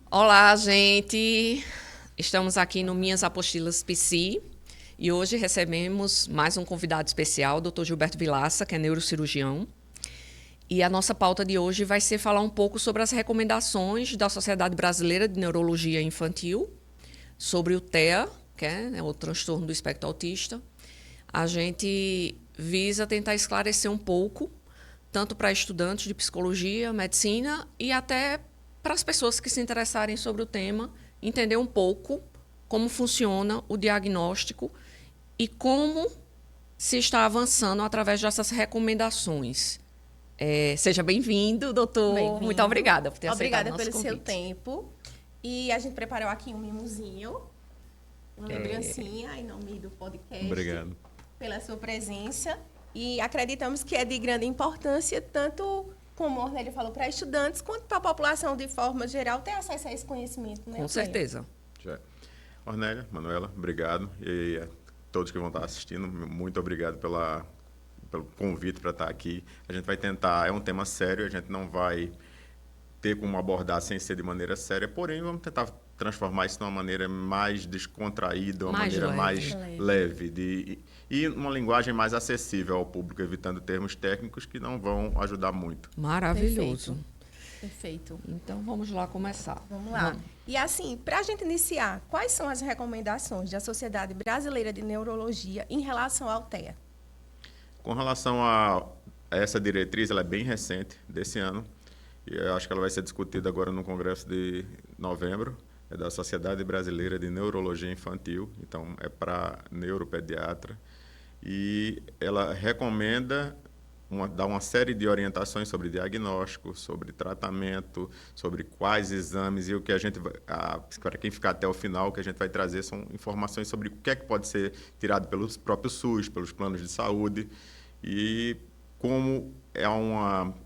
Olá, gente! Estamos aqui no Minhas Apostilas PC e hoje recebemos mais um convidado especial, o Dr. Gilberto Vilaça, que é neurocirurgião. E a nossa pauta de hoje vai ser falar um pouco sobre as recomendações da Sociedade Brasileira de Neurologia Infantil, sobre o TEA, que é, né, o transtorno do espectro autista. A gente visa tentar esclarecer um pouco, tanto para estudantes de psicologia, medicina e até para as pessoas que se interessarem sobre o tema, entender um pouco como funciona o diagnóstico e como se está avançando através dessas recomendações. Seja bem-vindo, doutor. Muito Bem-vindo. obrigada por ter aceitado o Obrigada nosso pelo seu convite. tempo. E a gente preparou aqui um mimosinho, uma lembrancinha em nome do podcast, Obrigado. pela sua presença. E acreditamos que é de grande importância, tanto como o Ornélio falou, para estudantes, quanto para a população de forma geral ter acesso a esse conhecimento, né, Com Ornélio? certeza. Já. Ornélia, Manuela, obrigado. E a todos que vão estar assistindo, muito obrigado pelo convite para estar aqui. A gente vai tentar, é um tema sério, a gente não vai ter como abordar sem ser de maneira séria, porém vamos tentar transformar isso de uma maneira mais descontraída, uma Mais maneira leve. mais Leve. leve e uma linguagem mais acessível ao público, evitando termos técnicos que não vão ajudar muito. Maravilhoso. Perfeito. Então vamos lá começar. Vamos lá. E assim, para a gente iniciar, quais são as recomendações da Sociedade Brasileira de Neurologia em relação ao TEA? Com relação a essa diretriz, ela é bem recente, desse ano, e eu acho que ela vai ser discutida agora no Congresso de novembro, é da Sociedade Brasileira de Neurologia Infantil, então é para neuropediatra, e ela recomenda dar uma série de orientações sobre diagnóstico, sobre tratamento, sobre quais exames e o que a gente para quem ficar até o final, o que a gente vai trazer são informações sobre o que é que pode ser tirado pelos próprios SUS, pelos planos de saúde e como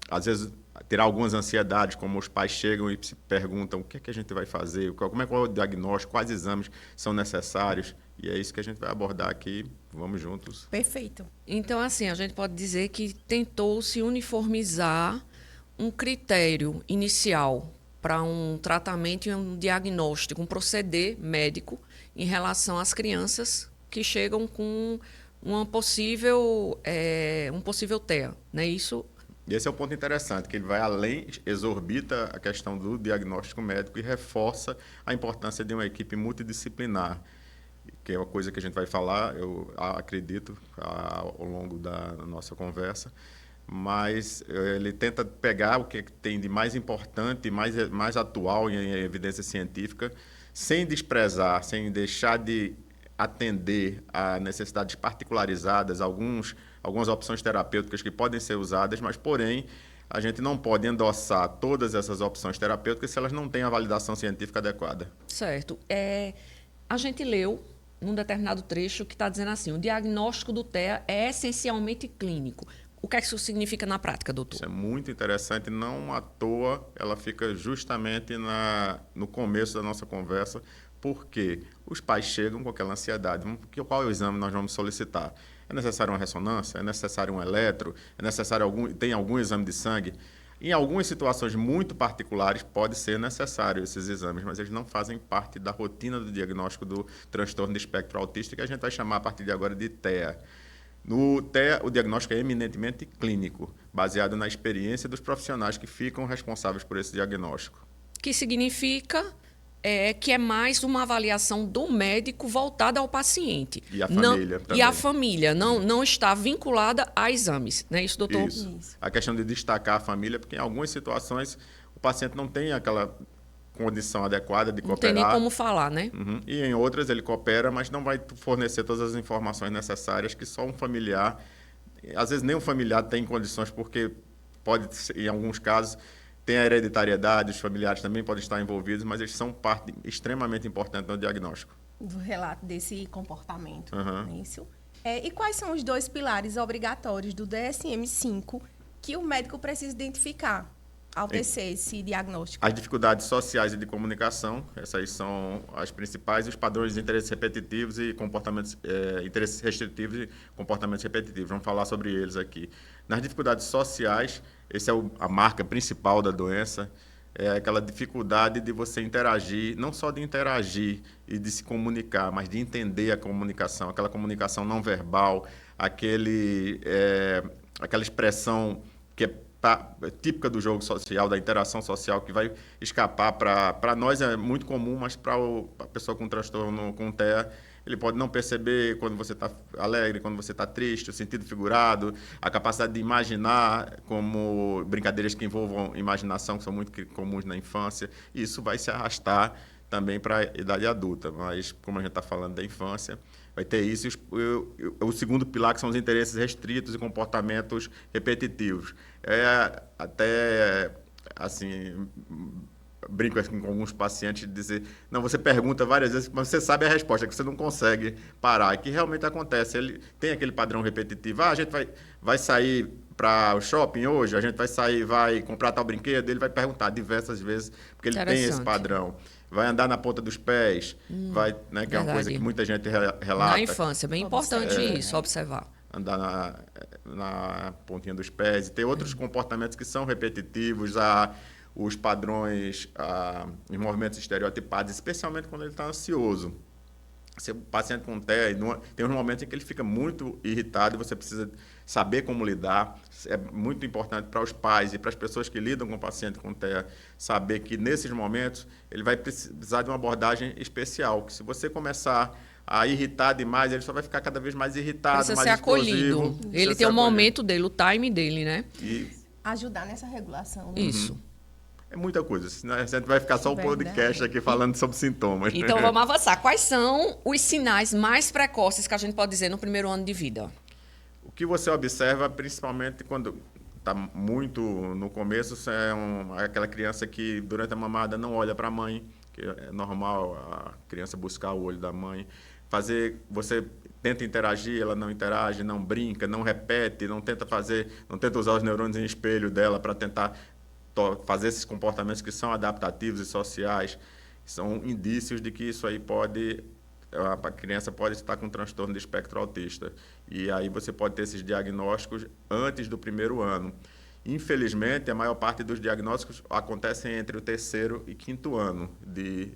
às vezes terá algumas ansiedades, como os pais chegam e se perguntam o que é que a gente vai fazer, como é que é o diagnóstico, quais exames são necessários, e é isso que a gente vai abordar aqui. Vamos juntos. Perfeito. Então, assim, a gente pode dizer que tentou-se uniformizar um critério inicial para um tratamento e um diagnóstico, um proceder médico em relação às crianças que chegam com um possível TEA, né? Isso. E esse é o ponto interessante, que ele vai além, exorbita a questão do diagnóstico médico e reforça a importância de uma equipe multidisciplinar, que é uma coisa que a gente vai falar, eu acredito, ao longo da nossa conversa, mas ele tenta pegar o que tem de mais importante, mais atual em evidência científica, sem desprezar, sem deixar de atender a necessidades particularizadas, algumas opções terapêuticas que podem ser usadas, mas, porém, a gente não pode endossar todas essas opções terapêuticas se elas não têm a validação científica adequada. Certo. A gente leu num determinado trecho que está dizendo assim: o diagnóstico do TEA é essencialmente clínico. O que é que isso significa na prática, doutor? Isso é muito interessante, não à toa ela fica justamente no começo da nossa conversa, porque os pais chegam com aquela ansiedade. Qual é o exame nós vamos solicitar? É necessário uma ressonância? É necessário um eletro? É necessário tem algum exame de sangue? Em algumas situações muito particulares, pode ser necessário esses exames, mas eles não fazem parte da rotina do diagnóstico do transtorno de espectro autista, que a gente vai chamar a partir de agora de TEA. No TEA, o diagnóstico é eminentemente clínico, baseado na experiência dos profissionais que ficam responsáveis por esse diagnóstico. Que significa que é mais uma avaliação do médico voltada ao paciente. E a família também. E a família não está vinculada a exames, não é isso, doutor? Isso. A questão de destacar a família, porque em algumas situações o paciente não tem aquela condição adequada de cooperar. Não tem nem como falar, né? Uhum. E em outras ele coopera, mas não vai fornecer todas as informações necessárias que só um familiar, às vezes nem um familiar tem condições, porque pode, em alguns casos, tem a hereditariedade, os familiares também podem estar envolvidos, mas eles são parte extremamente importante no diagnóstico. Do relato desse comportamento. Uhum. Não é isso? E quais são os dois pilares obrigatórios do DSM-5 que o médico precisa identificar ao tecer esse diagnóstico? As dificuldades sociais e de comunicação, essas são as principais, e os padrões de interesses repetitivos e comportamentos, interesses restritivos e comportamentos repetitivos. Vamos falar sobre eles aqui. Nas dificuldades sociais, essa é a marca principal da doença. é aquela dificuldade de você interagir, não só de interagir e de se comunicar, mas de entender a comunicação, aquela comunicação não verbal, aquela expressão que é típica do jogo social, da interação social, que vai escapar para nós é muito comum, mas para a pessoa com transtorno com TEA, ele pode não perceber quando você está alegre, quando você está triste, o sentido figurado, a capacidade de imaginar, como brincadeiras que envolvam imaginação, que são muito comuns na infância, e isso vai se arrastar também para a idade adulta. Mas, como a gente está falando da infância, vai ter isso. O segundo pilar, que são os interesses restritos e comportamentos repetitivos. Até, assim, brinco assim, com alguns pacientes de dizer, não, você pergunta várias vezes, mas você sabe a resposta, que você não consegue parar, que realmente acontece. Ele tem aquele padrão repetitivo, a gente vai sair para o shopping hoje, a gente vai comprar tal brinquedo, ele vai perguntar diversas vezes, porque ele tem esse padrão. Vai andar na ponta dos pés, né, que é uma coisa que muita gente relata. Na infância, bem importante isso, observar. Andar na pontinha dos pés, e ter outros comportamentos que são repetitivos, os padrões, os movimentos estereotipados, especialmente quando ele está ansioso. O paciente com TEA, tem uns momentos em que ele fica muito irritado e você precisa saber como lidar. É muito importante para os pais e para as pessoas que lidam com o paciente com TEA saber que, nesses momentos, ele vai precisar de uma abordagem especial, que se você começar a irritar demais, ele só vai ficar cada vez mais irritado, precisa mais ser explosivo. Acolhido. Ele tem o momento dele, o time dele, né? E ajudar nessa regulação. Né? Isso. É muita coisa, senão a gente vai ficar só um podcast aqui falando sobre sintomas. Então, vamos avançar. Quais são os sinais mais precoces que a gente pode dizer no primeiro ano de vida? O que você observa, principalmente quando está muito no começo, é aquela criança que, durante a mamada, não olha para a mãe, que é normal a criança buscar o olho da mãe. Você tenta interagir, ela não interage, não brinca, não repete, não tenta usar os neurônios em espelho dela para tentar fazer esses comportamentos que são adaptativos e sociais, são indícios de que isso aí a criança pode estar com transtorno de espectro autista. E aí você pode ter esses diagnósticos antes do primeiro ano. Infelizmente, a maior parte dos diagnósticos acontecem entre o terceiro e quinto ano de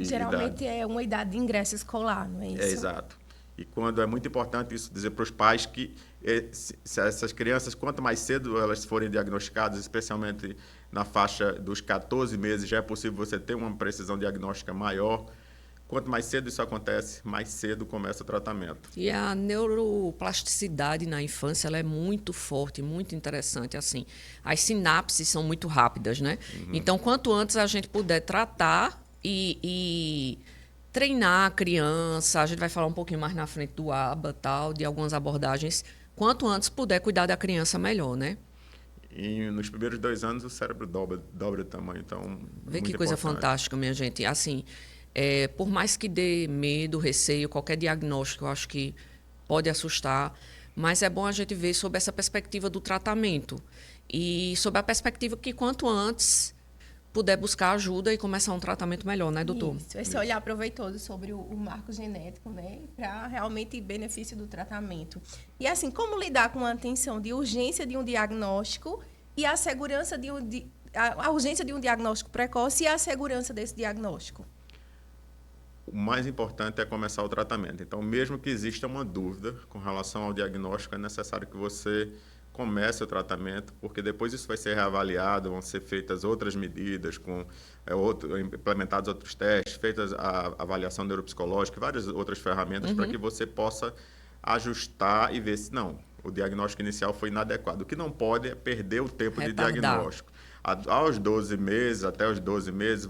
Geralmente idade. É uma idade de ingresso escolar, não é isso? Exato. E quando é muito importante isso dizer para os pais que se essas crianças, quanto mais cedo elas forem diagnosticadas, especialmente na faixa dos 14 meses, já é possível você ter uma precisão diagnóstica maior. Quanto mais cedo isso acontece, mais cedo começa o tratamento. E a neuroplasticidade na infância ela é muito forte, muito interessante. Assim, as sinapses são muito rápidas, né? Então, quanto antes a gente puder tratar e treinar a criança, a gente vai falar um pouquinho mais na frente do ABA, tal, de algumas abordagens. Quanto antes puder cuidar da criança, melhor, né? E nos primeiros 2 anos o cérebro dobra o tamanho, então Vê que coisa fantástica, minha gente. Assim, por mais que dê medo, receio, qualquer diagnóstico, eu acho que pode assustar, mas é bom a gente ver sob essa perspectiva do tratamento e sob a perspectiva que quanto antes puder buscar ajuda e começar um tratamento melhor, né, doutor? Isso, esse olhar proveitoso sobre o marco genético, né, para realmente benefício do tratamento. E assim, como lidar com a atenção de urgência de um diagnóstico e a segurança a urgência de um diagnóstico precoce e a segurança desse diagnóstico? O mais importante é começar o tratamento. Então, mesmo que exista uma dúvida com relação ao diagnóstico, é necessário que você comece o tratamento, porque depois isso vai ser reavaliado, vão ser feitas outras medidas, implementados outros testes, feitas a avaliação neuropsicológica, várias outras ferramentas para que você possa ajustar e ver se o diagnóstico inicial foi inadequado. O que não pode é perder o tempo de diagnóstico. Aos 12 meses, até os 12 meses,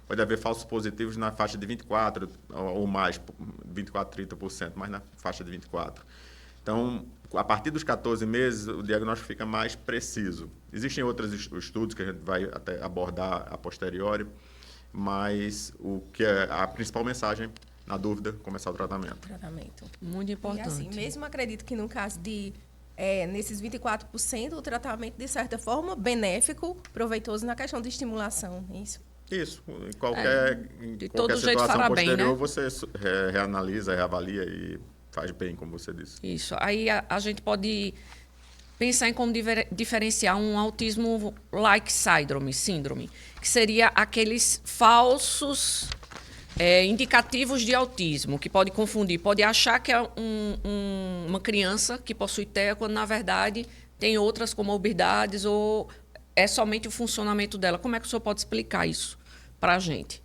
pode haver falsos positivos na faixa de 24% ou mais, 24%, 30%, mas na faixa de 24%. Então, a partir dos 14 meses, o diagnóstico fica mais preciso. Existem outros estudos que a gente vai até abordar a posteriori, mas o que é a principal mensagem, na dúvida, começar o tratamento. Muito importante. E assim, mesmo acredito que no caso nesses 24%, o tratamento, de certa forma, benéfico, proveitoso na questão de estimulação, é isso? Isso. Em qualquer situação posterior, você reanalisa, reavalia e faz bem, como você disse. Isso. Aí a gente pode pensar em como diferenciar um autismo-like síndrome, que seria aqueles falsos indicativos de autismo, que pode confundir, pode achar que é uma criança que possui TEA, quando, na verdade, tem outras comorbidades ou é somente o funcionamento dela. Como é que o senhor pode explicar isso para a gente?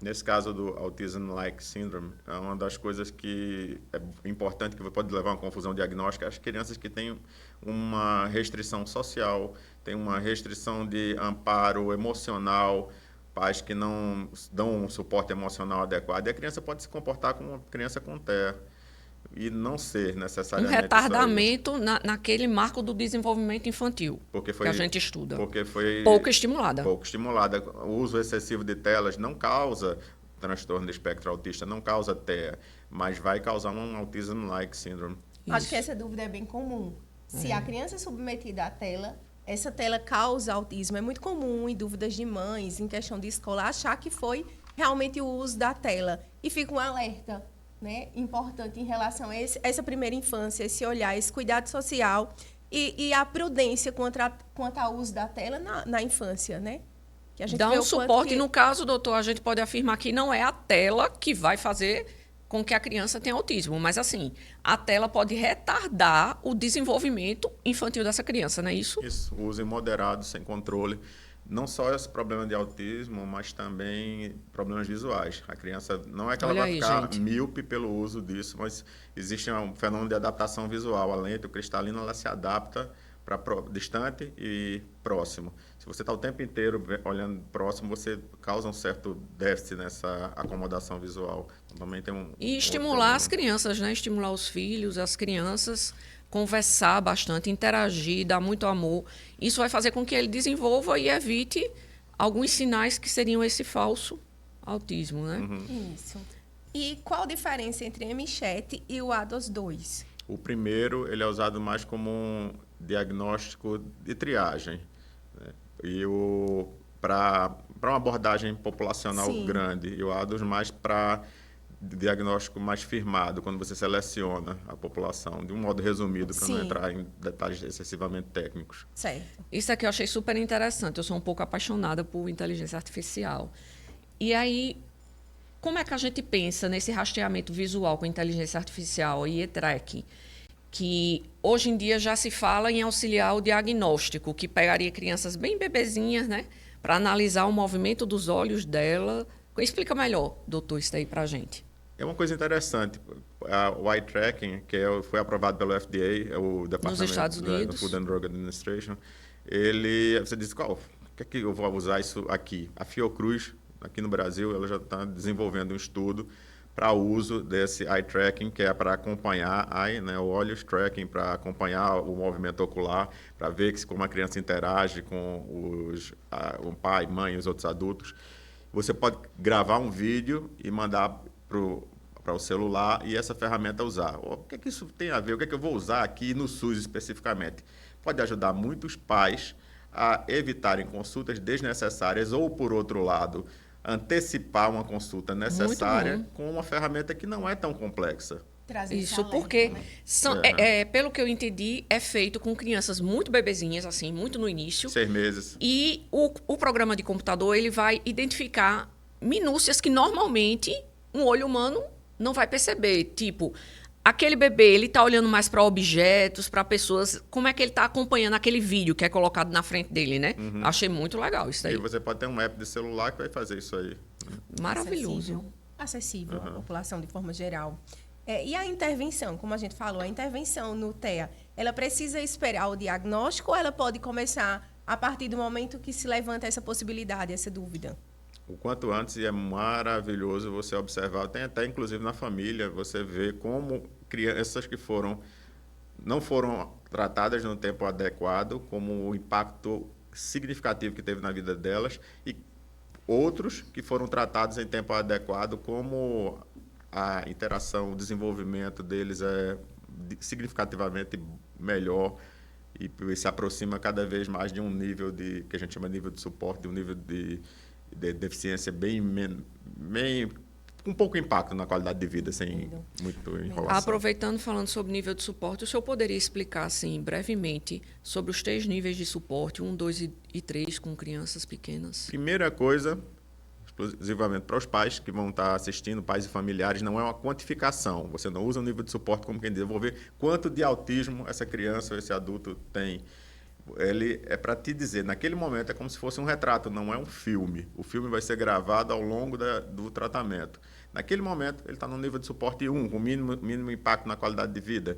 Nesse caso do Autism-like Syndrome, é uma das coisas que é importante, que pode levar a uma confusão diagnóstica, as crianças que têm uma restrição social, têm uma restrição de amparo emocional, pais que não dão um suporte emocional adequado, e a criança pode se comportar como uma criança com TEA e não ser necessariamente um retardamento naquele marco do desenvolvimento infantil que a gente estuda. Porque foi pouco estimulada. Pouco estimulada. O uso excessivo de telas não causa transtorno do espectro autista, não causa TEA, mas vai causar um autism-like syndrome. Acho que essa dúvida é bem comum. Se a criança é submetida à tela, essa tela causa autismo. É muito comum em dúvidas de mães, em questão de escola, achar que foi realmente o uso da tela. E fica um alerta, né, importante em relação a essa primeira infância, esse olhar, esse cuidado social e a prudência quanto ao uso da tela na infância, né? Que a gente dá vê um suporte. No caso, doutor, a gente pode afirmar que não é a tela que vai fazer com que a criança tenha autismo, mas assim, a tela pode retardar o desenvolvimento infantil dessa criança, não é isso? Isso, uso imoderado, sem controle. Não só esse problema de autismo, mas também problemas visuais. A criança, não é que ela vai ficar míope pelo uso disso, mas existe um fenômeno de adaptação visual. A lente, o cristalino, ela se adapta para distante e próximo. Se você está o tempo inteiro olhando próximo, você causa um certo déficit nessa acomodação visual. Então, também tem e estimular as crianças, né? Estimular os filhos, as crianças, conversar bastante, interagir, dar muito amor. Isso vai fazer com que ele desenvolva e evite alguns sinais que seriam esse falso autismo, né? Isso. E qual a diferença entre MCHAT e o ADOS-2? O primeiro, ele é usado mais como um diagnóstico de triagem, né? E para uma abordagem populacional grande, e o ADOS mais para diagnóstico mais firmado, quando você seleciona a população, de um modo resumido, para não entrar em detalhes excessivamente técnicos. Certo. Isso aqui eu achei super interessante. Eu sou um pouco apaixonada por inteligência artificial. E aí, como é que a gente pensa nesse rastreamento visual com inteligência artificial e e-tracking, que hoje em dia já se fala em auxiliar o diagnóstico, que pegaria crianças bem bebezinhas, né, para analisar o movimento dos olhos dela. Explica melhor, doutor, isso aí para a gente. É uma coisa interessante. O eye tracking, que foi aprovado pelo FDA, o Departamento nos Estados Unidos, Food and Drug Administration, você diz, o que é que eu vou usar isso aqui? A Fiocruz, aqui no Brasil, ela já está desenvolvendo um estudo para uso desse eye tracking, que é para acompanhar o olhos tracking, para acompanhar o movimento ocular, para ver como a criança interage com o pai, mãe e os outros adultos. Você pode gravar um vídeo e mandar para o celular e essa ferramenta usar. O que é que isso tem a ver? O que é que eu vou usar aqui no SUS especificamente? Pode ajudar muitos pais a evitarem consultas desnecessárias ou, por outro lado, antecipar uma consulta necessária com uma ferramenta que não é tão complexa. Isso, porque, pelo que eu entendi, é feito com crianças muito bebezinhas, assim, muito no início. 6 meses. E o programa de computador, ele vai identificar minúcias que normalmente um olho humano não vai perceber. Tipo, aquele bebê, ele está olhando mais para objetos, para pessoas. Como é que ele está acompanhando aquele vídeo que é colocado na frente dele, né? Achei muito legal isso aí. E você pode ter um app de celular que vai fazer isso aí. Maravilhoso. Acessível à população de forma geral. E a intervenção, como a gente falou, a intervenção no TEA, ela precisa esperar o diagnóstico ou ela pode começar a partir do momento que se levanta essa possibilidade, essa dúvida? O quanto antes, e é maravilhoso você observar, tem até inclusive na família, você vê como crianças que não foram tratadas no tempo adequado, como o impacto significativo que teve na vida delas, e outros que foram tratados em tempo adequado, como a interação, o desenvolvimento deles é significativamente melhor e se aproxima cada vez mais de um nível que a gente chama de nível de suporte, de um nível de deficiência bem com pouco impacto na qualidade de vida, sem muito enrolação. Aproveitando, falando sobre nível de suporte, o senhor poderia explicar, assim, brevemente, sobre os 3 níveis de suporte, 1, 2 e 3, com crianças pequenas? Primeira coisa, exclusivamente para os pais que vão estar assistindo, pais e familiares, não é uma quantificação. Você não usa o nível de suporte como quem diz, eu vou ver quanto de autismo essa criança ou esse adulto tem. Ele é para te dizer, naquele momento é como se fosse um retrato, não é um filme. O filme vai ser gravado ao longo do tratamento. Naquele momento, ele está no nível de suporte 1, com mínimo impacto na qualidade de vida,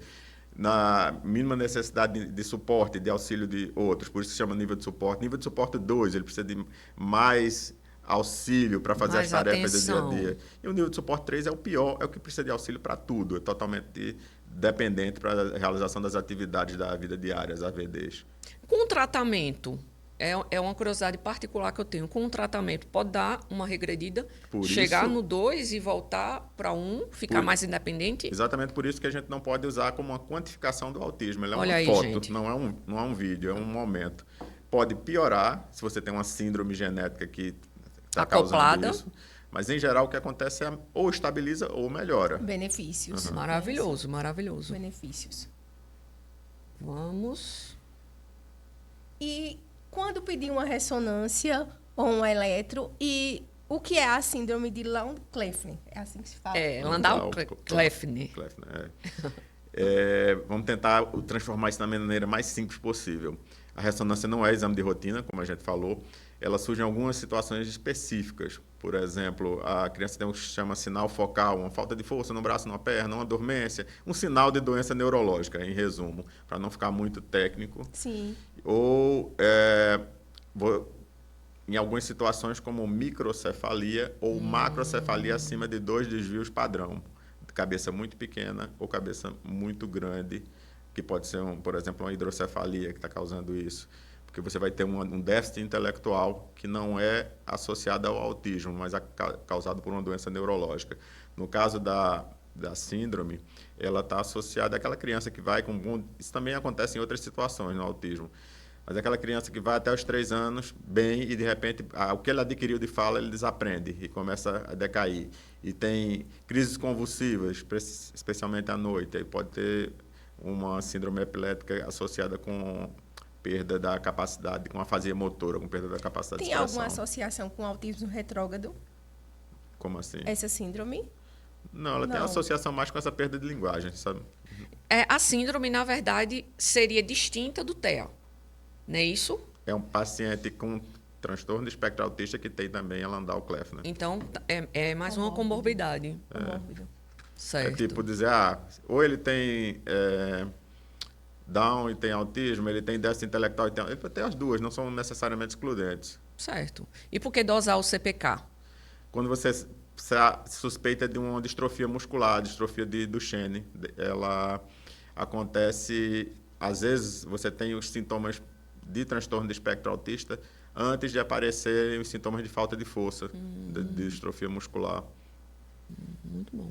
na mínima necessidade de suporte, de auxílio de outros, por isso se chama nível de suporte. Nível de suporte 2, ele precisa de mais auxílio para fazer Mais as tarefas atenção. do dia a dia. E o nível de suporte 3 é o pior, é o que precisa de auxílio para tudo, é totalmente dependente para a realização das atividades da vida diária, as AVDs. Com o tratamento, é uma curiosidade particular que eu tenho. Com o tratamento, pode dar uma regredida, Por chegar isso- no 2 e voltar para 1, ficar Por- mais independente? Exatamente por isso que a gente não pode usar como uma quantificação do autismo. Ele é Olha uma aí, foto, gente. não é um vídeo, é um momento. Pode piorar se você tem uma síndrome genética que está Acoplada. causando isso. Mas, em geral, o que acontece é ou estabiliza ou melhora. Benefícios. Maravilhoso, maravilhoso. Benefícios. Vamos. E quando pedir uma ressonância ou um eletro, e o que é a síndrome de Landau-Kleffner? É assim que se fala? Landau-Kleffner. Kleffner, vamos tentar transformar isso da maneira mais simples possível. A ressonância não é exame de rotina, como a gente falou. Ela surge em algumas situações específicas. Por exemplo, a criança tem o que se chama sinal focal, uma falta de força no braço, numa perna, uma dormência, um sinal de doença neurológica, em resumo, para não ficar muito técnico. Sim. Ou em algumas situações como microcefalia ou macrocefalia acima de 2 desvios padrão, cabeça muito pequena ou cabeça muito grande, que pode ser, por exemplo, uma hidrocefalia que está causando isso, porque você vai ter um déficit intelectual que não é associado ao autismo, mas é causado por uma doença neurológica. No caso da síndrome, ela está associada àquela criança que vai com... Isso também acontece em outras situações no autismo. Mas aquela criança que vai até os 3 anos bem e, de repente, o que ele adquiriu de fala, ele desaprende e começa a decair. E tem crises convulsivas, especialmente à noite. Aí pode ter uma síndrome epilética associada com perda da capacidade, com afasia motora, com perda da capacidade de Tem expressão. alguma associação com autismo retrógrado, Como assim? essa síndrome? Não, ela tem Não. associação mais com essa perda de linguagem, sabe? A síndrome, na verdade, seria distinta do TEA. Não é isso? É um paciente com transtorno de espectro autista que tem também a Landau-Kleffner. Então, é mais uma comorbidade. Comórbido. Certo. É tipo dizer, ou ele tem Down e tem autismo, ele tem déficit intelectual e tem... Ele pode ter as duas, não são necessariamente excludentes. Certo. E por que dosar o CPK? Quando você suspeita de uma distrofia muscular, distrofia de Duchenne, ela acontece... Às vezes, você tem os sintomas de transtorno de espectro autista antes de aparecerem os sintomas de falta de força, de distrofia muscular. Muito bom.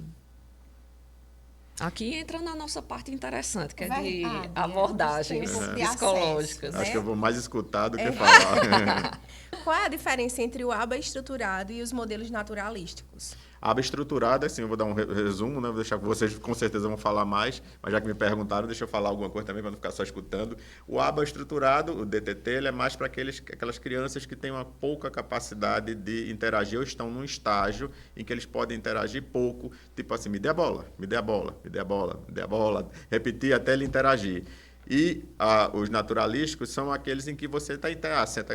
Aqui entra na nossa parte interessante, que é de Verdade, abordagens é, de psicológicas. acesso, Acho que eu vou mais escutar do que É. falar. Qual é a diferença entre o ABA estruturado e os modelos naturalísticos? A aba estruturada, assim, eu vou dar um resumo, né? Vou deixar que vocês com certeza vão falar mais, mas já que me perguntaram, deixa eu falar alguma coisa também para não ficar só escutando. O aba estruturado, o DTT, ele é mais para aquelas crianças que têm uma pouca capacidade de interagir ou estão num estágio em que eles podem interagir pouco, tipo assim, me dê a bola, me dê a bola, me dê a bola, me dê a bola, repetir até ele interagir. E os naturalísticos são aqueles em que você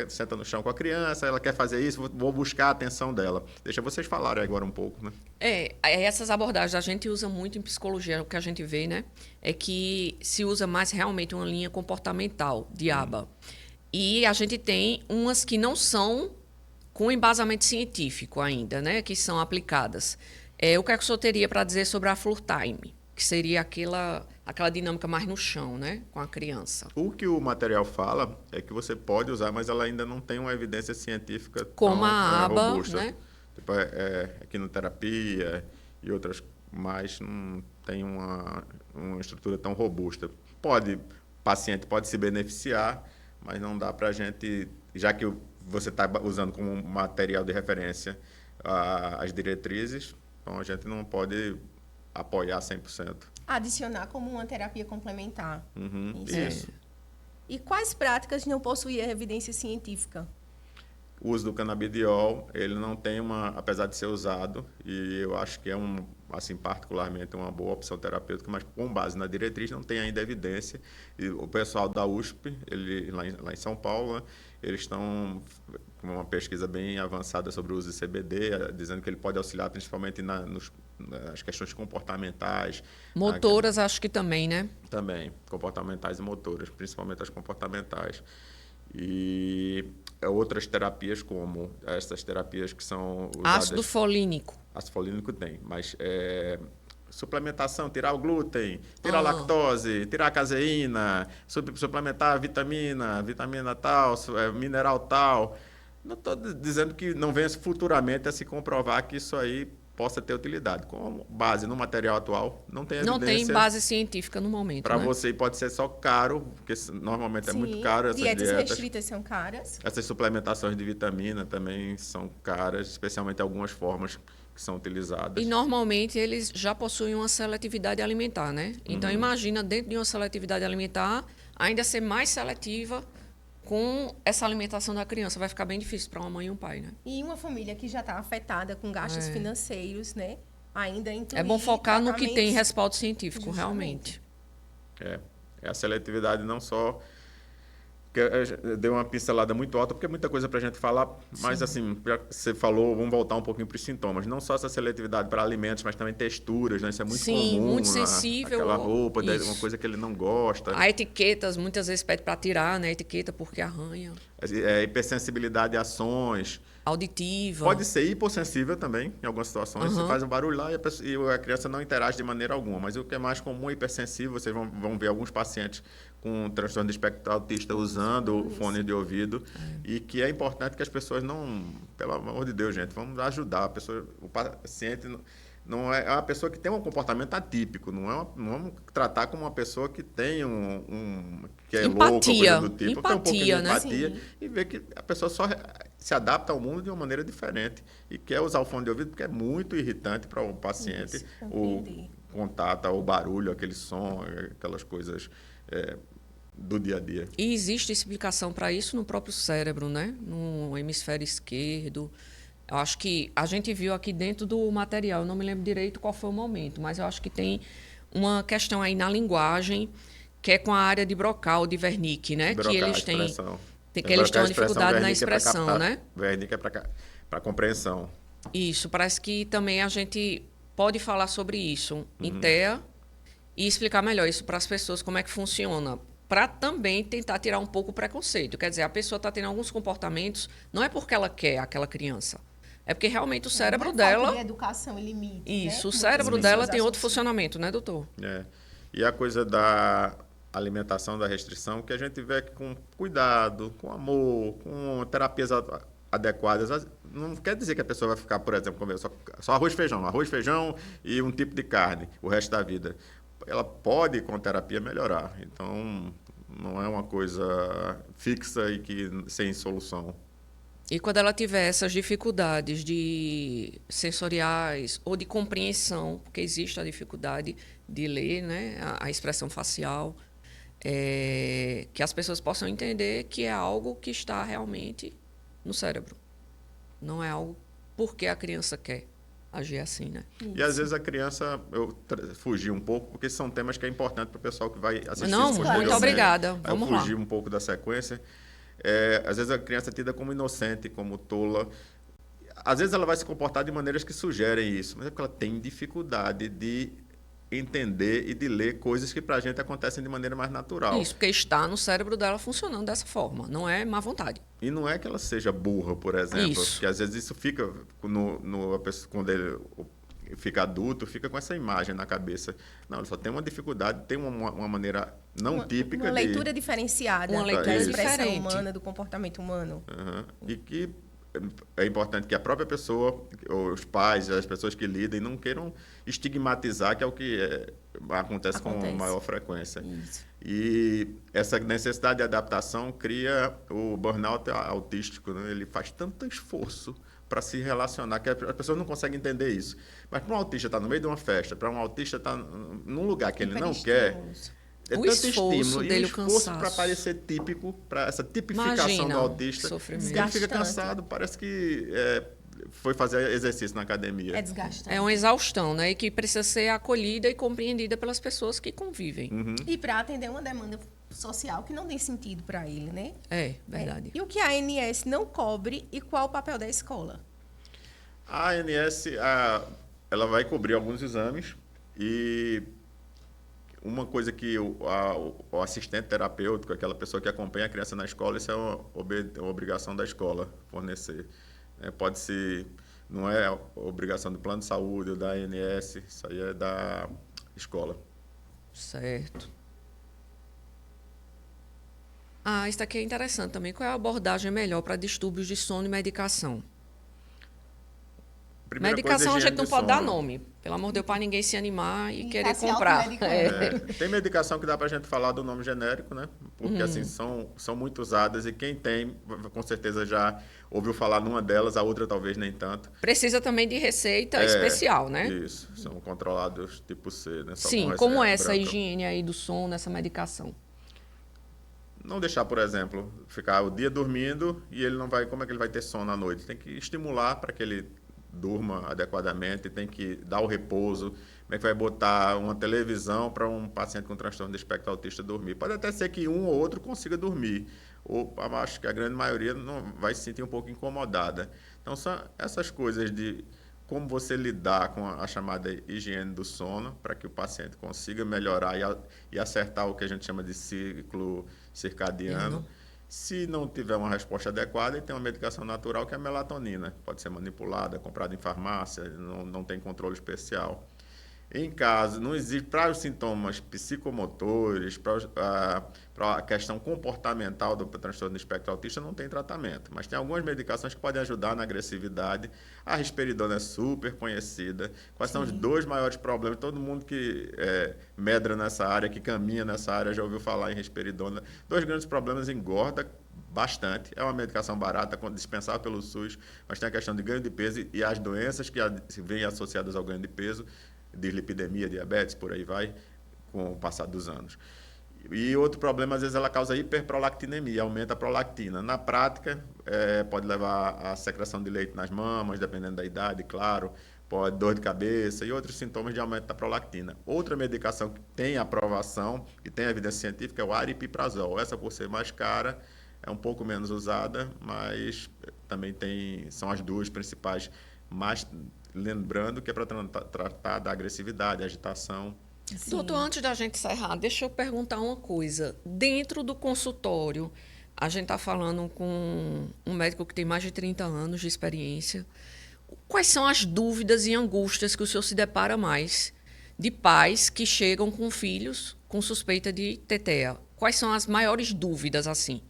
senta no chão com a criança, ela quer fazer isso, vou buscar a atenção dela. Deixa vocês falarem agora um pouco, né? Essas abordagens a gente usa muito em psicologia, o que a gente vê, né? É que se usa mais realmente uma linha comportamental de ABA. E a gente tem umas que não são com embasamento científico ainda, né? Que são aplicadas. O que é que o senhor teria para dizer sobre a floor time? Que seria aquela dinâmica mais no chão, né? Com a criança. O que o material fala é que você pode usar, mas ela ainda não tem uma evidência científica Como tão a aba, robusta. né? Tipo, quinoterapia e outras, mas não tem uma estrutura tão robusta. O paciente pode se beneficiar, mas não dá para a gente, já que você está usando como material de referência as diretrizes, Então, a gente não pode apoiar 100%. Adicionar como uma terapia complementar. Uhum, Isso. isso. E quais práticas não possuem evidência científica? O uso do canabidiol, ele não tem apesar de ser usado, e eu acho que é assim, particularmente uma boa opção terapêutica, mas com base na diretriz não tem ainda evidência. E o pessoal da USP, lá em São Paulo, né, eles estão com uma pesquisa bem avançada sobre o uso de CBD, dizendo que ele pode auxiliar principalmente nas questões comportamentais. Motoras, acho que também, né? Também, comportamentais e motoras, principalmente as comportamentais. E outras terapias, como essas terapias que são usadas... Ácido folínico. Ácido folínico tem, mas suplementação, tirar o glúten, tirar a lactose, tirar a caseína, suplementar a vitamina tal, mineral tal. Não estou dizendo que não venha futuramente a se comprovar que isso aí possa ter utilidade. Com base no material atual, não tem evidência. Não tem base científica no momento, Para né? você pode ser só caro, porque normalmente é muito caro essas dietas dietas. restritas são caras. Essas suplementações de vitamina também são caras, especialmente algumas formas que são utilizadas. E normalmente eles já possuem uma seletividade alimentar, né? Então imagina dentro de uma seletividade alimentar ainda ser mais seletiva com essa alimentação da criança. Vai ficar bem difícil para uma mãe e um pai, né? E uma família que já está afetada com gastos financeiros, né? Ainda incluir É bom focar no que tem tratamentos- respaldo científico, Justamente. realmente. É a seletividade não só... que eu dei uma pincelada muito alta, porque é muita coisa para a gente falar, mas assim, já que você falou, vamos voltar um pouquinho para os sintomas. Não só essa seletividade para alimentos, mas também texturas, né? Isso é muito Sim, comum. muito sensível. Aquela roupa, uma Isso. coisa que ele não gosta. A etiquetas, muitas vezes pede para tirar, né? A etiqueta porque arranha. Hipersensibilidade a sons. Auditiva. Pode ser hipossensível também, em algumas situações. Você faz um barulho lá e a criança não interage de maneira alguma. Mas o que é mais comum é hipersensível. Vocês vão ver alguns pacientes com transtorno de espectro autista usando o fone de ouvido. E que é importante que as pessoas não... Pelo amor de Deus, gente, vamos ajudar. O paciente não é uma pessoa que tem um comportamento atípico. Não vamos tratar como uma pessoa que tem que é louco, coisa do tipo. Tem um pouquinho de né? empatia. Sim. E ver que a pessoa só se adapta ao mundo de uma maneira diferente e quer usar o fone de ouvido porque é muito irritante para o paciente. Isso, O entendi. contato, o barulho, aquele som, aquelas coisas do dia a dia. E existe explicação para isso no próprio cérebro, né? No hemisfério esquerdo. Eu acho que a gente viu aqui dentro do material, eu não me lembro direito qual foi o momento, mas eu acho que tem uma questão aí na linguagem, que é com a área de Broca, de Wernicke, né? Broca, que eles têm, expressão. que eles têm uma dificuldade na Wernicke é pra expressão, captar, né? Wernicke é para compreensão. Isso, parece que também a gente pode falar sobre isso em TEA e explicar melhor isso para as pessoas, como é que funciona, para também tentar tirar um pouco o preconceito. Quer dizer, a pessoa está tendo alguns comportamentos, não é porque ela quer aquela criança, é porque realmente o cérebro Uma falta dela... de educação e limite, Isso, né? o Muitas cérebro pessoas dela tem outro associam. funcionamento, né, doutor? E a coisa da alimentação, da restrição, que a gente vê que com cuidado, com amor, com terapias adequadas. Não quer dizer que a pessoa vai ficar, por exemplo, comendo só arroz, feijão e um tipo de carne o resto da vida. Ela pode, com terapia, melhorar. Então, não é uma coisa fixa e sem solução. E quando ela tiver essas dificuldades sensoriais ou de compreensão, porque existe a dificuldade de ler, né, a expressão facial, que as pessoas possam entender que é algo que está realmente no cérebro. Não é algo porque a criança quer agir assim, né? E às vezes a criança, eu fugi um pouco, porque são temas que é importante para o pessoal que vai assistir. Não, posteriormente. muito obrigada. Aí Vamos eu lá. fugi um pouco da sequência. Às vezes a criança é tida como inocente, como tola. Às vezes ela vai se comportar de maneiras que sugerem isso, mas é porque ela tem dificuldade de entender e de ler coisas que para a gente acontecem de maneira mais natural. Isso, porque está no cérebro dela funcionando dessa forma, não é má vontade. E não é que ela seja burra, por exemplo, Isso. porque às vezes isso fica quando ele fica adulto, fica com essa imagem na cabeça. Não, ele só tem uma dificuldade, tem uma maneira não típica uma leitura diferenciada Uma leitura da expressão diferente. humana, do comportamento humano. E que é importante que a própria pessoa, os pais, as pessoas que lidem, não queiram estigmatizar, que é o que acontece com maior frequência. Isso. E essa necessidade de adaptação cria o burnout autístico, né? Ele faz tanto esforço para se relacionar, que as pessoas não conseguem entender isso. Mas para um autista estar no meio de uma festa, para um autista estar num lugar que ele não quer, é O tanto esforço estímulo dele, e o o esforço cansaço. para parecer típico, para essa tipificação Imagina do o autista. sofrimento. Ele fica Desgastante. cansado, parece que foi fazer exercício na academia. É desgastante. É uma exaustão, né? E que precisa ser acolhida e compreendida pelas pessoas que convivem. E para atender uma demanda social que não tem sentido para ele, né? É, verdade. E o que a ANS não cobre e qual o papel da escola? A ANS, ela vai cobrir alguns exames e uma coisa que o assistente terapêutico, aquela pessoa que acompanha a criança na escola, isso é uma obrigação da escola fornecer. Pode ser, não é obrigação do plano de saúde ou da ANS, isso aí é da escola. Certo. Isso aqui é interessante também. Qual é a abordagem melhor para distúrbios de sono e medicação? Primeira Medicação a coisa, gente não higiene pode do dar sono. nome. Pelo amor de Deus, para ninguém se animar e E querer tá se comprar. automedicando. Tem medicação que dá para a gente falar do nome genérico, né? Porque assim, são muito usadas e quem tem, com certeza já ouviu falar numa delas, a outra talvez nem tanto. Precisa também de receita especial, né? Isso, são controlados tipo C, né? Só Sim, com como receita é essa branca. higiene aí do sono, essa medicação? Não deixar, por exemplo, ficar o dia dormindo e ele não vai, como é que ele vai ter sono à noite? Tem que estimular para que ele durma adequadamente, tem que dar o repouso. Como é que vai botar uma televisão para um paciente com transtorno de espectro autista dormir? Pode até ser que um ou outro consiga dormir, ou acho que a grande maioria não vai se sentir um pouco incomodada. Então, são essas coisas de como você lidar com a chamada higiene do sono para que o paciente consiga melhorar e acertar o que a gente chama de ciclo circadiano. Se não tiver uma resposta adequada, ele tem uma medicação natural que é a melatonina. Pode ser manipulada, comprada em farmácia, não tem controle especial. Em caso, não existe para os sintomas psicomotores, para a questão comportamental do transtorno do espectro autista, não tem tratamento. Mas tem algumas medicações que podem ajudar na agressividade. A risperidona é super conhecida. Quais são os dois maiores problemas? Todo mundo que medra nessa área, que caminha nessa área, já ouviu falar em risperidona. Dois grandes problemas: engorda bastante. É uma medicação barata, dispensável pelo SUS, mas tem a questão de ganho de peso e as doenças que vêm associadas ao ganho de peso, dislipidemia, diabetes, por aí vai, com o passar dos anos. E outro problema, às vezes, ela causa hiperprolactinemia, aumenta a prolactina. Na prática, pode levar à secreção de leite nas mamas, dependendo da idade, claro, pode dor de cabeça e outros sintomas de aumento da prolactina. Outra medicação que tem aprovação e tem evidência científica é o aripiprazol. Essa, por ser mais cara, é um pouco menos usada, mas também são as duas principais, mais lembrando que é para tratar da agressividade, agitação. Sim. Doutor, antes da gente encerrar, deixa eu perguntar uma coisa. Dentro do consultório, a gente está falando com um médico que tem mais de 30 anos de experiência. Quais são as dúvidas e angústias que o senhor se depara mais de pais que chegam com filhos com suspeita de TTEA? Quais são as maiores dúvidas, assim?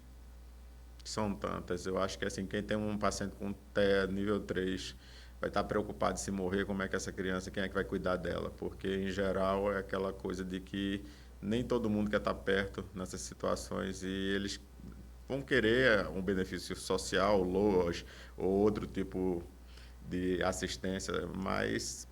São tantas. Eu acho que assim, quem tem um paciente com TEA nível 3 vai estar preocupado se morrer, como é que essa criança, quem é que vai cuidar dela? Porque, em geral, é aquela coisa de que nem todo mundo quer estar perto nessas situações e eles vão querer um benefício social, LOAS, ou outro tipo de assistência, mas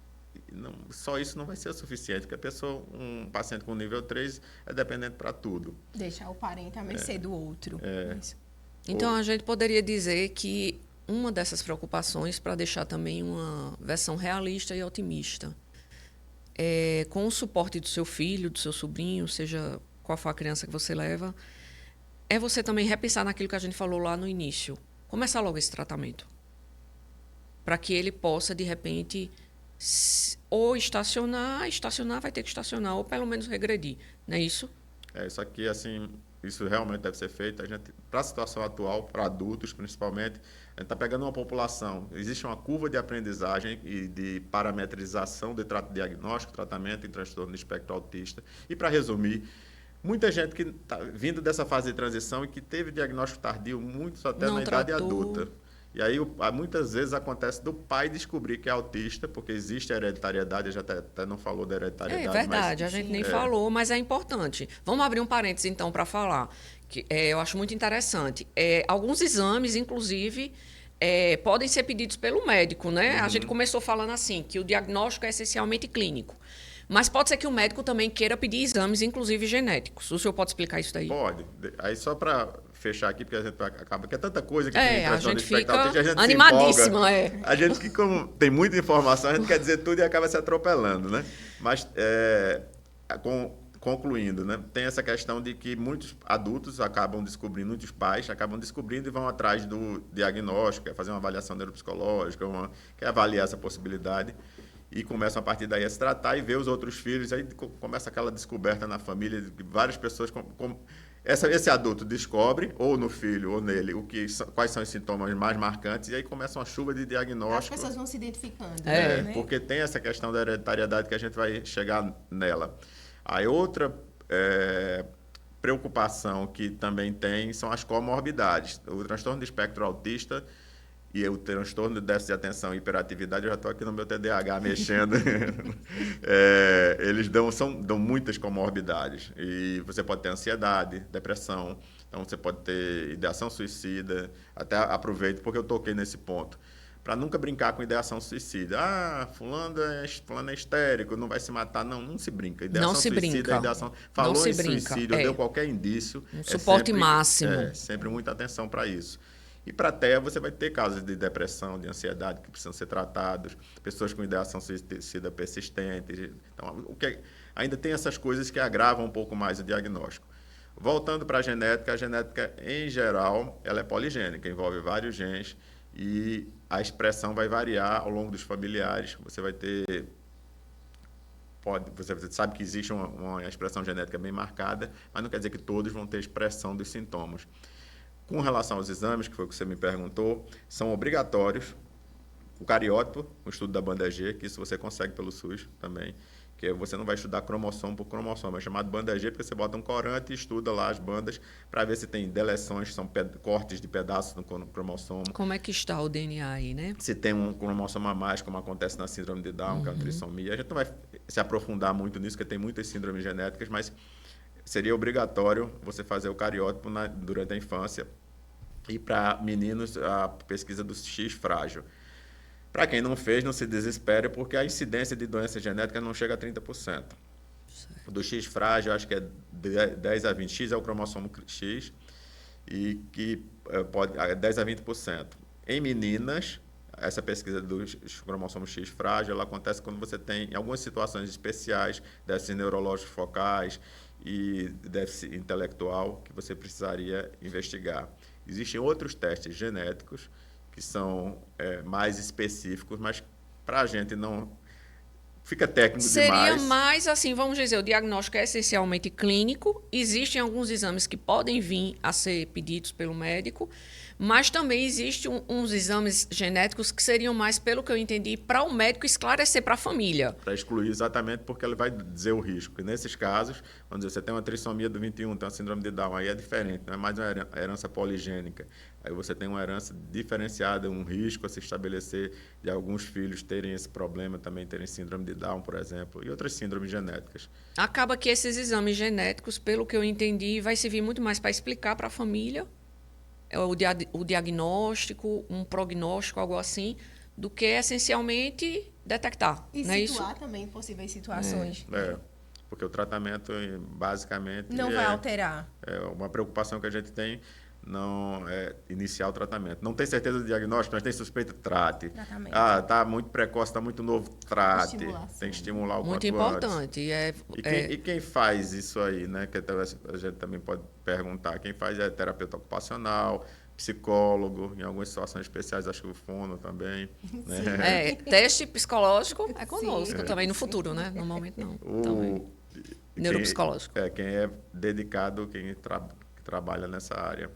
só isso não vai ser o suficiente, porque a pessoa, um paciente com nível 3 é dependente para tudo. Deixar o parente à mercê do outro. Isso. Então, a gente poderia dizer que uma dessas preocupações, para deixar também uma versão realista e otimista, com o suporte do seu filho, do seu sobrinho, seja qual for a criança que você leva, é você também repensar naquilo que a gente falou lá no início. Começar logo esse tratamento. Para que ele possa, de repente, ou estacionar vai ter que estacionar, ou pelo menos regredir. Não é isso? Isso aqui, assim, isso realmente deve ser feito. Para a situação atual, para adultos principalmente, a gente está pegando uma população. Existe uma curva de aprendizagem e de parametrização de diagnóstico, tratamento em transtorno de espectro autista. E, para resumir, muita gente que está vindo dessa fase de transição e que teve diagnóstico tardio, muitos até Não na idade tratou. adulta. E aí, muitas vezes, acontece do pai descobrir que é autista, porque existe a hereditariedade, a gente até não falou da hereditariedade. É verdade, mas a gente nem falou, mas é importante. Vamos abrir um parênteses, então, para falar, que eu acho muito interessante. Alguns exames, inclusive, podem ser pedidos pelo médico, né? A gente começou falando assim, que o diagnóstico é essencialmente clínico. Mas pode ser que o médico também queira pedir exames, inclusive genéticos. O senhor pode explicar isso daí? Pode. Aí só para fechar aqui, porque a gente acaba que é tanta coisa que tem a gente fica a gente animadíssima. A gente que, como tem muita informação, a gente quer dizer tudo e acaba se atropelando, né? Mas, concluindo, né? Tem essa questão de que muitos adultos acabam descobrindo, muitos pais acabam descobrindo e vão atrás do diagnóstico, quer fazer uma avaliação neuropsicológica, quer avaliar essa possibilidade. E começam a partir daí a se tratar e ver os outros filhos. Aí começa aquela descoberta na família de que várias pessoas... Esse adulto descobre, ou no filho ou nele, quais são os sintomas mais marcantes, e aí começa uma chuva de diagnóstico. As pessoas vão se identificando. Né? Porque tem essa questão da hereditariedade que a gente vai chegar nela. Aí outra preocupação que também tem são as comorbidades. O transtorno do espectro autista e o transtorno de déficit de atenção e hiperatividade, eu já estou aqui no meu TDAH mexendo, eles dão muitas comorbidades. E você pode ter ansiedade, depressão, então você pode ter ideação suicida. Até aproveito porque eu toquei nesse ponto. Para nunca brincar com ideação suicida. Fulano é histérico, não vai se matar. Não se brinca. Ideação não se suicida, brinca. Falou em suicídio, deu qualquer indício. Suporte máximo. Sempre muita atenção para isso. E para a TEA, você vai ter casos de depressão, de ansiedade que precisam ser tratados, pessoas com ideação suicida persistente. Então, ainda tem essas coisas que agravam um pouco mais o diagnóstico. Voltando para a genética, em geral, ela é poligênica, envolve vários genes e a expressão vai variar ao longo dos familiares. Você vai ter... Você sabe que existe uma expressão genética bem marcada, mas não quer dizer que todos vão ter expressão dos sintomas. Com relação aos exames, que foi o que você me perguntou, são obrigatórios o cariótipo, o estudo da banda G, que isso você consegue pelo SUS também, que você não vai estudar cromossomo por cromossomo, é chamado banda G, porque você bota um corante e estuda lá as bandas para ver se tem deleções, são cortes de pedaços no cromossomo. Como é que está o DNA aí, né? Se tem um cromossomo a mais, como acontece na síndrome de Down, que é a trissomia. A gente não vai se aprofundar muito nisso, porque tem muitas síndromes genéticas, mas seria obrigatório você fazer o cariótipo durante a infância. E para meninos, a pesquisa do X frágil. Para quem não fez, não se desespere, porque a incidência de doença genética não chega a 30%. Certo. Do X frágil, acho que é 10 a 20. X é o cromossomo X, e que pode 10 a 20%. Em meninas, essa pesquisa do cromossomo X frágil, ela acontece quando você tem, em algumas situações especiais, déficits neurológicos focais e déficit intelectual, que você precisaria investigar. Existem outros testes genéticos que são mais específicos, mas para a gente não... Fica técnico demais. Seria mais assim, vamos dizer, o diagnóstico é essencialmente clínico, existem alguns exames que podem vir a ser pedidos pelo médico, mas também existem uns exames genéticos que seriam mais, pelo que eu entendi, para o médico esclarecer para a família. Para excluir exatamente porque ele vai dizer o risco. E nesses casos, vamos dizer, você tem uma trissomia do 21, tem uma síndrome de Down, aí é diferente, não é mais uma herança poligênica. Aí você tem uma herança diferenciada, um risco a se estabelecer de alguns filhos terem esse problema, também terem síndrome de Down, por exemplo, e outras síndromes genéticas. Acaba que esses exames genéticos, pelo que eu entendi, vai servir muito mais para explicar para a família o diagnóstico, um prognóstico, algo assim, do que essencialmente detectar. E não é situar isso? também possíveis situações. Porque o tratamento, basicamente... Não vai alterar. É uma preocupação que a gente tem, não é iniciar o tratamento. Não tem certeza do diagnóstico, mas tem suspeita, trate. Tratamento. Está muito precoce, está muito novo, trate. Tem que estimular o quanto muito importante. E quem faz isso aí, né? Que a gente também pode perguntar. Quem faz é terapeuta ocupacional, psicólogo, em algumas situações especiais, acho que o fono também. Né? Teste psicológico é conosco também, no futuro, né? No momento não. Neuropsicológico. Quem é dedicado, quem trabalha nessa área.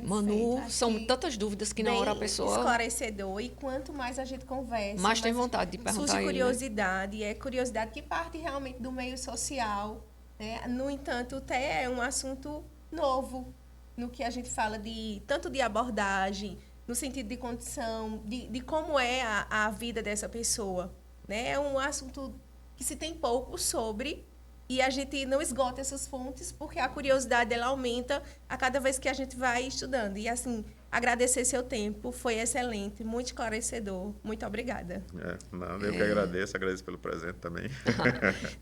Manu, são tantas dúvidas que na hora a pessoa... esclarecedor, e quanto mais a gente conversa... mais tem vontade de perguntar. Surge curiosidade, né? Curiosidade que parte realmente do meio social. Né? No entanto, até é um assunto novo no que a gente fala tanto de abordagem, no sentido de condição, de como é a vida dessa pessoa. Né? É um assunto que se tem pouco sobre, E a gente não esgota essas fontes, porque a curiosidade ela aumenta a cada vez que a gente vai estudando. E, assim, agradecer seu tempo, foi excelente, muito esclarecedor. Muito obrigada. Eu que agradeço pelo presente também.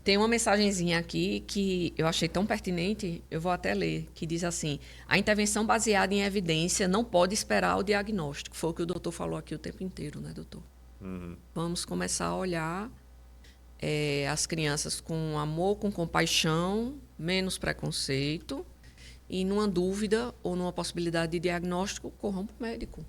Tem uma mensagenzinha aqui que eu achei tão pertinente, eu vou até ler, que diz assim: a intervenção baseada em evidência não pode esperar o diagnóstico. Foi o que o doutor falou aqui o tempo inteiro, né, doutor? Vamos começar a olhar as crianças com amor, com compaixão, menos preconceito, e numa dúvida ou numa possibilidade de diagnóstico, corram para o médico.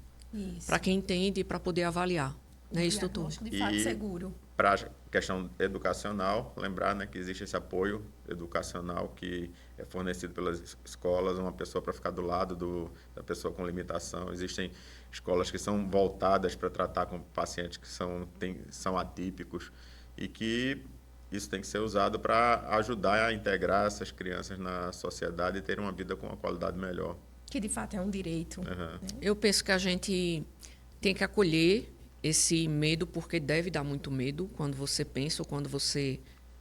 Para quem entende, para poder avaliar. Não é isso, doutor? Diagnóstico de fato seguro. Para a questão educacional, lembrar, né, que existe esse apoio educacional que é fornecido pelas escolas, uma pessoa para ficar do lado da pessoa com limitação. Existem escolas que são voltadas para tratar com pacientes que são atípicos, e que isso tem que ser usado para ajudar a integrar essas crianças na sociedade e terem uma vida com uma qualidade melhor. Que, de fato, é um direito. Né? Eu penso que a gente tem que acolher esse medo, porque deve dar muito medo quando você pensa ou quando você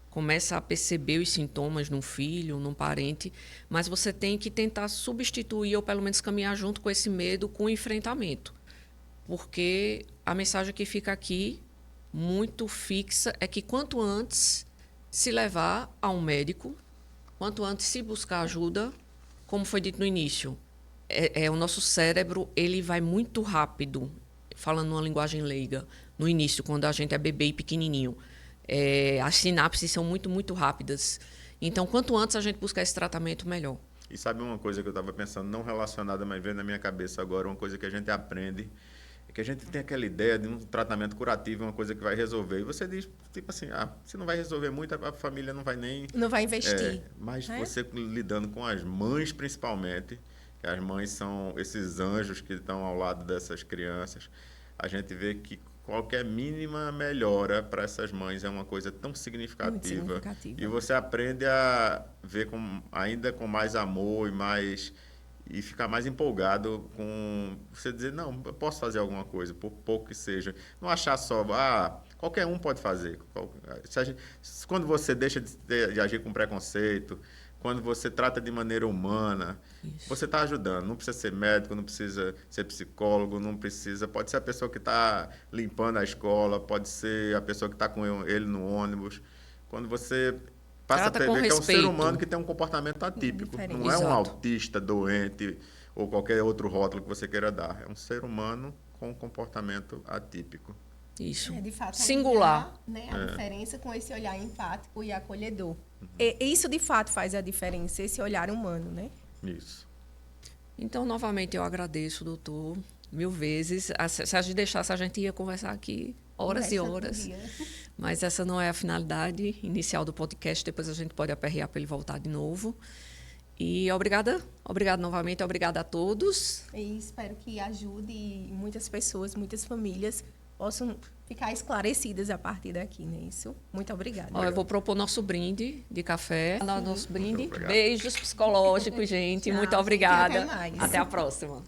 começa a perceber os sintomas num filho, num parente, mas você tem que tentar substituir ou, pelo menos, caminhar junto com esse medo, com o enfrentamento. Porque a mensagem que fica aqui muito fixa é que quanto antes se levar a um médico, quanto antes se buscar ajuda, como foi dito no início, o nosso cérebro ele vai muito rápido, falando numa linguagem leiga, no início, quando a gente é bebê e pequenininho. As sinapses são muito, muito rápidas. Então, quanto antes a gente buscar esse tratamento, melhor. E sabe uma coisa que eu estava pensando, não relacionada, mas veio na minha cabeça agora, uma coisa que a gente aprende, é que a gente tem aquela ideia de um tratamento curativo, uma coisa que vai resolver. E você diz, tipo assim, se não vai resolver muito, a família não vai nem... Não vai investir. Mas você lidando com as mães, principalmente, que as mães são esses anjos que estão ao lado dessas crianças, a gente vê que qualquer mínima melhora para essas mães é uma coisa tão significativa. Muito significativa. E você aprende a ver ainda com mais amor e ficar mais empolgado com você dizer, não, eu posso fazer alguma coisa, por pouco que seja. Não achar só, qualquer um pode fazer. Quando você deixa de agir com preconceito, quando você trata de maneira humana, você está ajudando. Não precisa ser médico, não precisa ser psicólogo, pode ser a pessoa que está limpando a escola, pode ser a pessoa que está com ele no ônibus. Quando você passa a ver que é um ser humano que tem um comportamento atípico. Não é um autista, doente ou qualquer outro rótulo que você queira dar. É um ser humano com um comportamento atípico. Isso. De fato, singular. Olhar, né, a diferença com esse olhar empático e acolhedor. Isso, de fato, faz a diferença, esse olhar humano, né? Isso. Então, novamente, eu agradeço, doutor, 1000 vezes. Se a gente deixasse, a gente ia conversar aqui horas e horas. Mas essa não é a finalidade inicial do podcast. Depois a gente pode aperrear para ele voltar de novo. E obrigada novamente, obrigada a todos. E espero que ajude muitas pessoas, muitas famílias possam ficar esclarecidas a partir daqui, né? Isso. Muito obrigada. Eu vou propor nosso brinde de café. Nosso brinde. Beijos psicológicos, gente. Tchau, muito obrigada. Até mais. Até a próxima.